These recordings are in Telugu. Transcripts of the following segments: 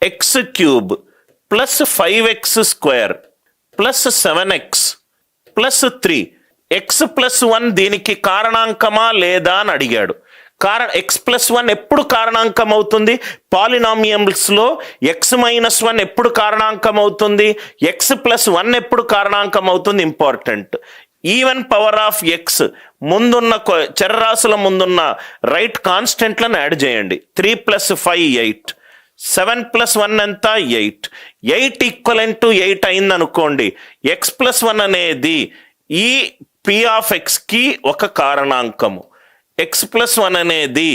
X cube plus 5x² plus 7x plus 3. X plus 1 దీనికి కారణాంకమా లేదా అని అడిగాడు. x+1 ఎప్పుడు కారణాంకం అవుతుంది? పాలినామియల్స్ లో x-1 ఎప్పుడు కారణాంకం అవుతుంది? x+1 ఎప్పుడు కారణాంకం అవుతుంది? Important. Even power of X ముందున్న చరరాశుల ముందున్న రైట్ కాన్స్టెంట్లను యాడ్ చేయండి. 3 + 5 8. 7 + 1 ఎంత? 8. 8 = 8 అయింది అనుకోండి. x+1 అనేది ఈ p ఆఫ్ x కి ఒక కారణాంకము, x+1 అనేది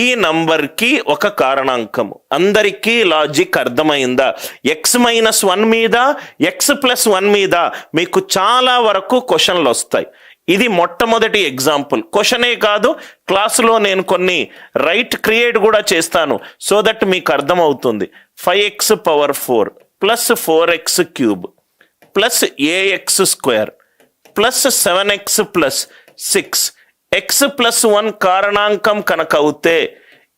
ఈ నంబర్కి ఒక కారణాంకము. అందరికీ లాజిక్ అర్థమైందా? x-1 మీద x+1 మీద మీకు చాలా వరకు క్వశ్చన్లు వస్తాయి. ఇది మొట్టమొదటి ఎగ్జాంపుల్. క్వశ్చనే కాదు, క్లాసులో నేను కొన్ని క్రియేట్ కూడా చేస్తాను, సో దట్ మీకు అర్థమవుతుంది. 5x⁴ plus 4x³ plus ax² plus 7x plus 6. x+1 కారణాంకం కనుక అవుతే,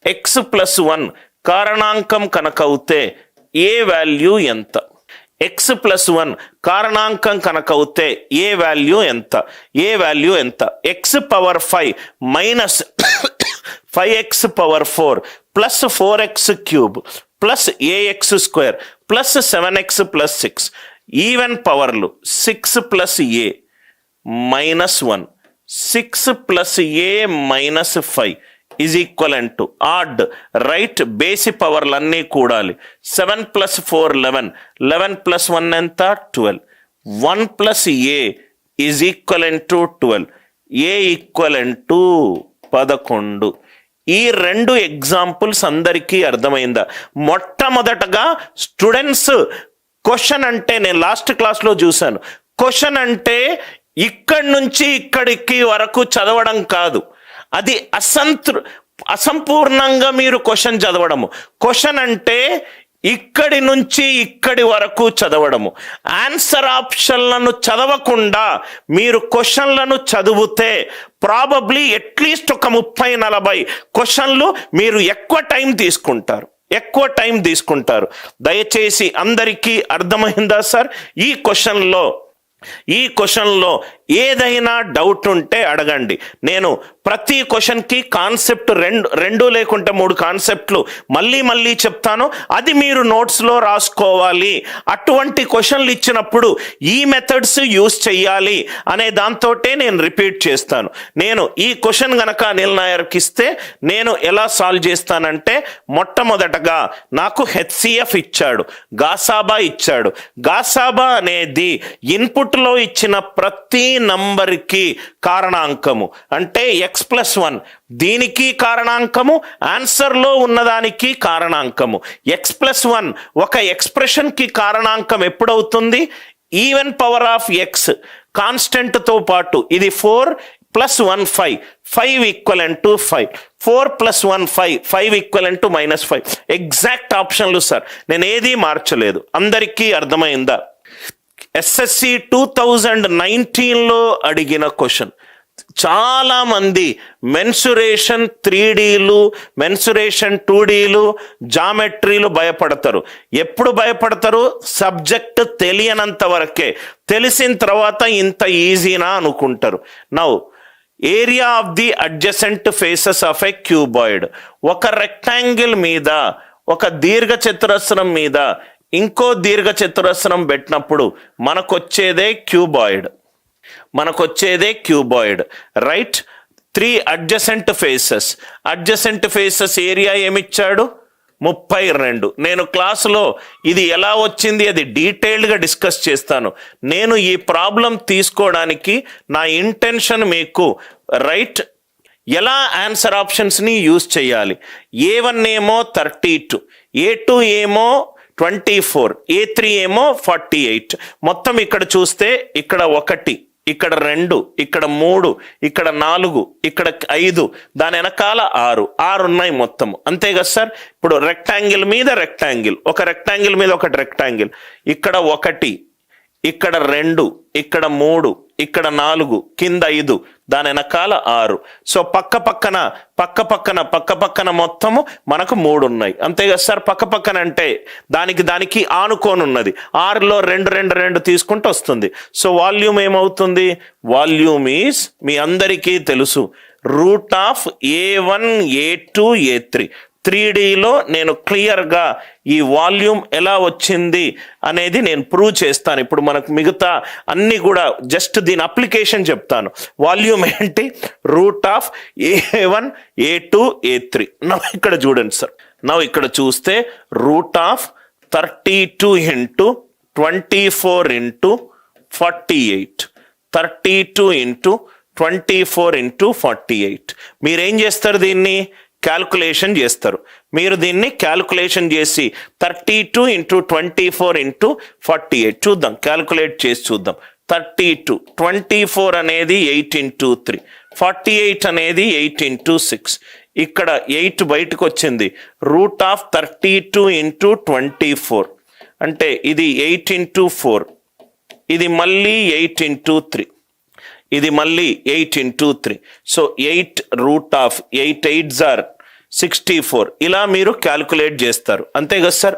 x+1 కారణాంకం కనుక అవుతే ఏ వాల్యూ ఎంత? x+1 కారణాంకం కనుక అవుతే ఏ వాల్యూ ఎంత? x⁴ minus 5x⁴ plus 4x³ plus ax² plus 7x plus 6. Even పవర్లు 6 + a -1, 6 + a -5 = ఆడ్. రైట్, బేసి పవర్లన్నీ కూడాలి. 7 + 4 11, 11 + 1 ఎంత? 12. 1 + a = 12, a = 11. ఈ రెండు ఎగ్జాంపుల్స్ అందరికీ అర్థమైందా? మొట్టమొదటగా స్టూడెంట్స్, క్వశ్చన్ అంటే నేను లాస్ట్ క్లాస్లో చూశాను. క్వశ్చన్ అంటే ఇక్కడి నుంచి ఇక్కడికి వరకు చదవడం కాదు, అది అసంపూర్ణంగా మీరు క్వశ్చన్ చదవడము. క్వశ్చన్ అంటే ఇక్కడి నుంచి ఇక్కడి వరకు చదవడము. ఆన్సర్ ఆప్షన్లను చదవకుండా మీరు క్వశ్చన్లను చదివితే ప్రాబబ్లీ అట్లీస్ట్ ఒక 30-40 క్వశ్చన్లు మీరు ఎక్కువ టైం తీసుకుంటారు. దయచేసి అందరికీ అర్థమైందా సార్? ఈ క్వశ్చన్లో ఏదైనా డౌట్ ఉంటే అడగండి. నేను ప్రతి క్వశ్చన్కి కాన్సెప్ట్ 2 లేకుంటే 3 కాన్సెప్ట్లు మళ్ళీ చెప్తాను. అది మీరు నోట్స్లో రాసుకోవాలి. అటువంటి క్వశ్చన్లు ఇచ్చినప్పుడు ఈ మెథడ్స్ యూస్ చేయాలి అనే దాంతోటే నేను రిపీట్ చేస్తాను. నేను ఈ క్వశ్చన్ గనక అనిల్ నాయర్కి ఇస్తే నేను ఎలా సాల్వ్ చేస్తానంటే, మొట్టమొదటగా నాకు HCF ఇచ్చాడు, గాసాబా ఇచ్చాడు. గాసాబా అనేది ఇన్పుట్లో ఇచ్చిన ప్రతి నంబర్కి కారణాంకము. అంటే x+1 దీనికి కారణాంకము, ఆన్సర్లో ఉన్నదానికి కారణాంకము. x+1 ఒక ఎక్స్ప్రెషన్కి కారణాంకం ఎప్పుడవుతుంది? ఈవెన్ పవర్ ఆఫ్ x కాన్స్టెంట్తో పాటు ఇది 4 + 1 5, 5 = 5. 4 + 1 5, 5 = -5. ఎగ్జాక్ట్ ఆప్షన్లు సార్, నేను ఏదీ మార్చలేదు. అందరికీ అర్థమైందా? SSC 2019లో అడిగిన క్వశ్చన్. చాలా మంది మెన్సురేషన్ 3Dలు, మెన్సురేషన్ 2Dలు, జామెట్రీలు భయపడతారు. ఎప్పుడు భయపడతారు? సబ్జెక్ట్ తెలియనంత వరకే. తెలిసిన తర్వాత ఇంత ఈజీనా అనుకుంటారు. Now area of the adjacent faces of a cuboid. ఒక రెక్టాంగిల్ మీద, ఒక దీర్ఘ చతురస్రం మీద ఇంకో దీర్ఘ చతురస్రం పెట్టినప్పుడు మనకొచ్చేదే cuboid. Right, 3 adjacent faces area ఏమిచ్చాడు? 32. నేను క్లాసులో ఇది ఎలా వచ్చింది అది డీటెయిల్డ్గా డిస్కస్ చేస్తాను. నేను ఈ ప్రాబ్లం తీసుకోవడానికి నా ఇంటెన్షన్ మీకు ఎలా ఆన్సర్ ఆప్షన్స్ని యూజ్ చేయాలి. A1 ఏమో 32, A2 ఏమో 24, A3 ఏమో 48. మొత్తం ఇక్కడ చూస్తే ఇక్కడ 1, ఇక్కడ 2, ఇక్కడ 3, ఇక్కడ 4, ఇక్కడ 5, దాని వెనకాల 6 ఉన్నాయి మొత్తం. అంతే కదా సార్? ఇప్పుడు రెక్టాంగిల్ మీద రెక్టాంగిల్, ఒక రెక్టాంగిల్ మీద ఒక రెక్టాంగిల్, ఇక్కడ 1, ఇక్కడ 2, ఇక్కడ 3, ఇక్కడ 4, కింద 5, దాని వెనకాల 6. సో పక్క పక్కన మొత్తము మనకు 3 ఉన్నాయి. అంతే కదా సార్? పక్క పక్కన అంటే దానికి ఆనుకొని ఉన్నది. 6లో 2 తీసుకుంటూ వస్తుంది. సో వాల్యూమ్ ఏమవుతుంది? వాల్యూమ్ ఈజ్ మీ అందరికీ తెలుసు, √A1 A2 A3. 3Dలో నేను క్లియర్గా ఈ వాల్యూమ్ ఎలా వచ్చింది అనేది నేను ప్రూవ్ చేస్తాను. ఇప్పుడు మనకు మిగతా అన్ని కూడా జస్ట్ దీని అప్లికేషన్ చెప్తాను. వాల్యూమ్ ఏంటి? √A1 A2 A3. ఇక్కడ చూడండి సార్, ఇక్కడ చూస్తే √32 × 24 × 48, 32 × 24 × 48. మీరేం చేస్తారు? దీన్ని క్యాల్కులేషన్ చేస్తారు. మీరు దీన్ని క్యాల్కులేషన్ చేసి 32 × 24 × 48 చూద్దాం, క్యాల్కులేట్ చేసి చూద్దాం. 32, 24 అనేది 8 × 3, 48 అనేది 8 × 6. ఇక్కడ 8 బయటకు వచ్చింది. √32 × 24 అంటే ఇది 8 × 4, ఇది మళ్ళీ 8 × 3, ఇది మళ్ళీ 8 × 3. So 8 8s are 64. ఇలా మీరు క్యాల్కులేట్ చేస్తారు. అంతే కదా సార్?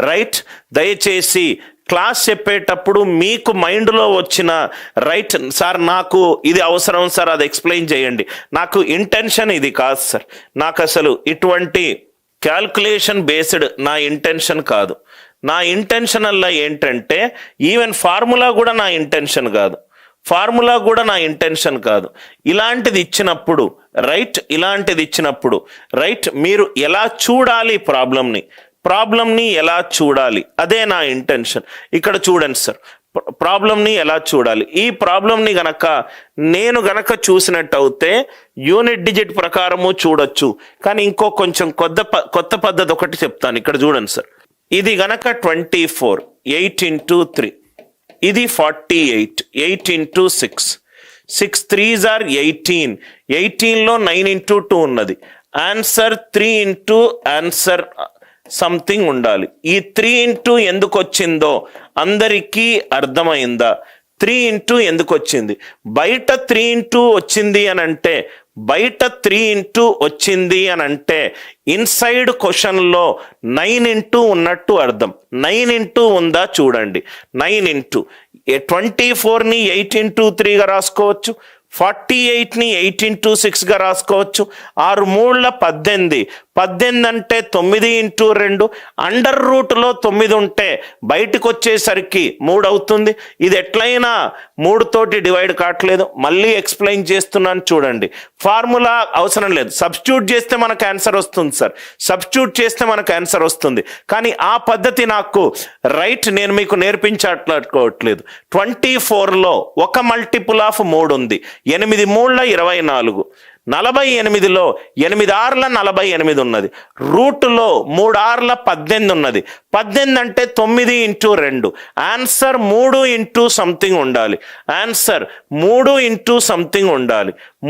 రైట్. దయచేసి క్లాస్ చెప్పేటప్పుడు మీకు మైండ్లో వచ్చిన రైట్ సార్ నాకు ఇది అవసరం సార్ అది ఎక్స్ప్లెయిన్ చేయండి, నాకు ఇంటెన్షన్ ఇది కాదు సార్, నాకు అసలు ఇటువంటి క్యాల్కులేషన్ బేస్డ్ నా ఇంటెన్షన్ కాదు. నా ఇంటెన్షన్ అలా ఏంటంటే ఈవెన్ ఫార్ములా కూడా నా ఇంటెన్షన్ కాదు, ఇలాంటిది ఇచ్చినప్పుడు రైట్ మీరు ఎలా చూడాలి ప్రాబ్లంని ఎలా చూడాలి అదే నా ఇంటెన్షన్. ఇక్కడ చూడండి సార్, ప్రాబ్లంని ఎలా చూడాలి. ఈ ప్రాబ్లంని నేను గనక చూసినట్టు అయితే యూనిట్ డిజిట్ ప్రకారము చూడొచ్చు, కానీ ఇంకో కొంచెం కొత్త పద్ధతి ఒకటి చెప్తాను. ఇక్కడ చూడండి సార్, ఇది గనక 24, 8 × 3, ఇది 48, 8 × 6, 6 3s are 18, 18లో 9 × 2 ఉన్నది. ఆన్సర్ 3 × ఆన్సర్ సంథింగ్ ఉండాలి. ఈ 3 × ఎందుకు వచ్చిందో అందరికీ అర్థమైందా? 3 × ఎందుకు వచ్చింది? బయట 3 × వచ్చింది అనంటే ఇన్సైడ్ క్వశ్చన్లో 9 × ఉన్నట్టు అర్థం. 9 × ఉందా చూడండి. 9 × 24ని 8 × 3గా రాసుకోవచ్చు, 48ని 8 × 6గా రాసుకోవచ్చు. 6 3ల 18, 18 అంటే 9 × 2, అండర్ రూట్లో 9 ఉంటే బయటకు వచ్చేసరికి 3 అవుతుంది. ఇది ఎట్లయినా 3 తోటి డివైడ్ కావట్లేదు. మళ్ళీ ఎక్స్ప్లెయిన్ చేస్తున్నాను చూడండి. ఫార్ములా అవసరం లేదు, సబ్స్టిట్యూట్ చేస్తే మనకు ఆన్సర్ వస్తుంది సార్, కానీ ఆ పద్ధతి నాకు రైట్ నేను మీకు నేర్పించట్లేదు. 24లో ఒక మల్టిపుల్ ఆఫ్ 3 ఉంది. 8 3ల 24, 48లో 8 6ల 48 ఉన్నది. రూట్లో 3 6ల 18 ఉన్నది. 18 అంటే 9 × 2. ఆన్సర్ 3 × సంథింగ్ ఉండాలి.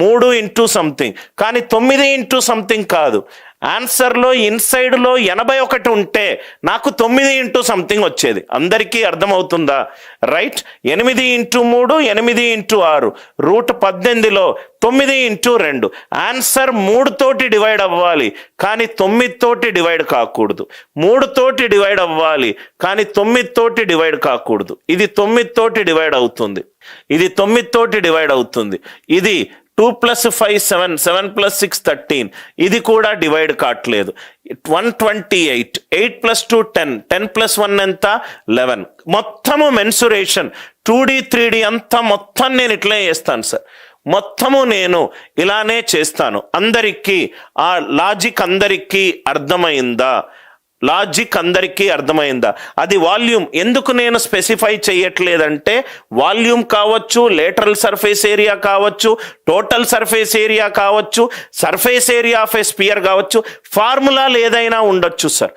3 × సంథింగ్, కానీ 9 × సంథింగ్ కాదు. ఆన్సర్లో ఇన్సైడ్లో 81 ఉంటే నాకు 9 × సంథింగ్ వచ్చేది. అందరికీ అర్థమవుతుందా? రైట్. 8 × 3, 8 × 6, √18లో 9 × 2. ఆన్సర్ 3 తోటి డివైడ్ అవ్వాలి, కానీ 9 తోటి డివైడ్ కాకూడదు. 3 తోటి డివైడ్ అవ్వాలి, కానీ 9 తోటి డివైడ్ కాకూడదు. ఇది 9 తోటి డివైడ్ అవుతుంది. ఇది 2 + 5 7, 7 + 6 13. ఇది కూడా డివైడ్ కావట్లేదు. 128, 8 + 2 10, 10 + 1 ఎంత? 11. మొత్తము మెన్సురేషన్ 2D 3D అంతా మొత్తం నేను ఇట్లే చేస్తాను సార్, మొత్తము నేను ఇలానే చేస్తాను. అందరికీ ఆ లాజిక్ అందరికీ అర్థమైందా? అది వాల్యూమ్ ఎందుకు నేను స్పెసిఫై చేయట్లేదంటే, వాల్యూమ్ కావచ్చు, లేటరల్ సర్ఫేస్ ఏరియా కావచ్చు, టోటల్ సర్ఫేస్ ఏరియా కావచ్చు, surface area of A spear కావచ్చు, ఫార్ములాలు ఏదైనా ఉండొచ్చు సార్.